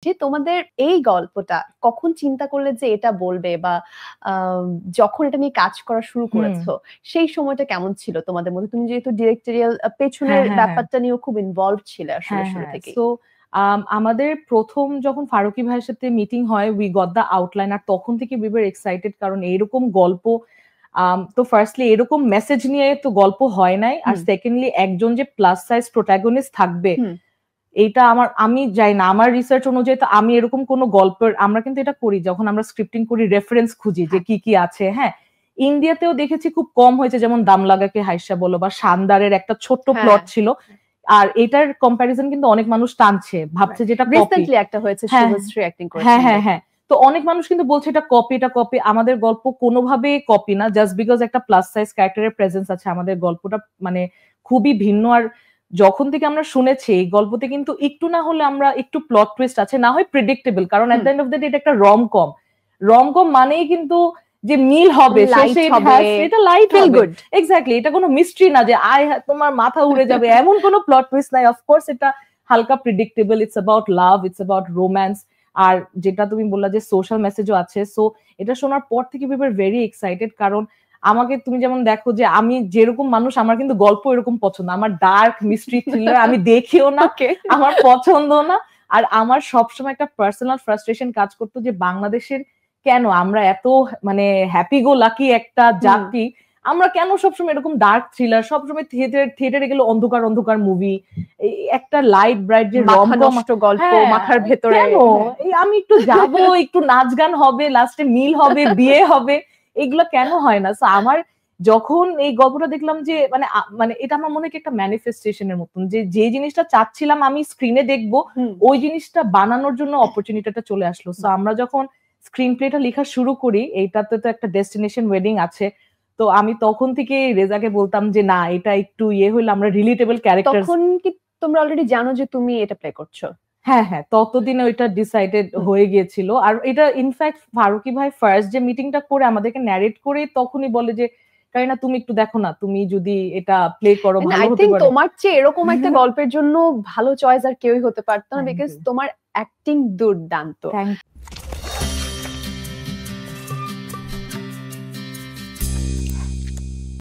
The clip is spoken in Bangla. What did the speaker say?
যে তোমাদের এই গল্পটা কখন চিন্তা করলে যে এটা বলবে, বা যখন এটা নিয়ে কাজ করা শুরু করেছো সেই সময়টা কেমন ছিল তোমাদের মধ্যে? তুমি যেহেতু ডিরেক্টরিয়াল পেছনের ব্যাপারটা নিয়েও খুব ইনভলভ ছিলে আসলে শুরু থেকে। সো আমাদের প্রথম যখন ফারুকী ভাইয়ের সাথে মিটিং হয়, উই গট দ্য আউটলাইন, আর তখন থেকে উই ওয়ার এক্সাইটেড, কারণ এরকম গল্প তো ফার্স্টলি এরকম মেসেজ নিয়ে তো গল্প হয় নাই, আর সেকেন্ডলি একজন যে প্লাস সাইজ প্রোটাগনিস্ট থাকবে এইটা আমি যাই না, আমার রিসার্চ অনুযায়ী তো আমি এরকম কোনো গল্পের, আমরা কিন্তু এটা করি যখন আমরা স্ক্রিপ্টিং করি, রেফারেন্স খুঁজি যে কি কি আছে। হ্যাঁ, ইন্ডিয়াতেও দেখেছি খুব কম হয়েছে, যেমন দাম লাগাকে হাইসা বলো বা শানদারের একটা ছোট্ট প্লট ছিল, আর এটার কম্প্যারিজন কিন্তু অনেক মানুষ টানছে, ভাবছে যেটা কপি। রিসেন্টলি একটা হয়েছে, শুভশ্রী অ্যাক্টিং করেছে। হ্যাঁ, তো অনেক মানুষ কিন্তু বলছে এটা কপি, এটা কপি। আমাদের গল্প কোনোভাবে কপি না, জাস্ট বিকজ একটা প্লাস সাইজ ক্যারেক্টারের প্রেজেন্স আছে, আমাদের গল্পটা মানে খুবই ভিন্ন। আর যখন থেকে আমরা শুনেছি এই গল্পতে কিন্তু একটু না হলে আমরা একটু প্লট টুইস্ট আছে, না হয় প্রেডিক্টেবল, কারণ at the end of the day এটা একটা রমকম। রমকম মানেই কিন্তু যে মিল হবে, এটা লাইট হবে, এক্স্যাক্টলি। এটা কোনো মিস্ট্রি না যে তোমার মাথা উড়ে যাবে, এমন কোনো প্লট টুইস্ট নাই। অফকোর্স এটা হালকা predictable, it's about love, it's about romance, আর যেটা তুমি বললা যে সোশ্যাল মেসেজও আছে। সো এটা শোনার পর থেকে উই ওয়ার ভেরি এক্সাইটেড, কারণ আমাকে তুমি যেমন দেখো যে আমি যেরকম মানুষ, আমার কিন্তু গল্প এরকম পছন্দ, আমার ডার্ক মিস্ট্রি থ্রিলার আমি দেখিও না, আমার পছন্দ না। আর আমার সবসময় একটা পার্সোনাল ফ্রাস্ট্রেশন কাজ করতো যে বাংলাদেশের কেন আমরা এত মানে হ্যাপি গো লাকি একটা জাতি, আমরা কেন সবসময় এরকম ডার্ক থ্রিলার, সবসময় থিয়েটারে গেলে অন্ধকার অন্ধকার মুভি, একটা লাইট ব্রাইট যে রমকম গল্প মাথার ভেতরে, এই আমি একটু যাবো, একটু নাচ গান হবে, লাস্টে মিল হবে, বিয়ে হবে, এগুলো কেন হয় না? আমার যখন এই গল্পটা দেখলাম যে মানে এটা আমার মনে হয় একটা ম্যানিফেস্টেশনের মতন, যে যে জিনিসটা চাচ্ছিলাম আমি স্ক্রিনে দেখবো, ওই জিনিসটা বানানোর জন্য অপরচুনিটিটা চলে আসলো। সো আমরা যখন স্ক্রিন প্লেটা লেখা শুরু করি, এইটাতে তো একটা ডেস্টিনেশন ওয়েডিং আছে, তো আমি তখন থেকে রেজাকে বলতাম যে না, এটা একটু হইলে আমরা রিলেটেবল ক্যারেক্টার। তখন কি তোমরা অলরেডি জানো যে তুমি এটা প্লে করছো? হ্যাঁ, ততদিনে ওইটা ডিসাইডেড হয়ে গিয়েছিল। আর এটা ইনফ্যাক্ট ফারুকী ভাই ফার্স্ট যে মিটিংটা করে আমাদেরকে ন্যারেট করে তখনই বলে যে কারিনা তুমি একটু দেখো না, তুমি যদি এটা প্লে করো ভালো হতে পারে। তোমার চেয়ে এরকম একটা গল্পের জন্য ভালো চয়েস আর কেউই হতে পারতো না, বিকজ তোমার অ্যাক্টিং দুর্দান্ত।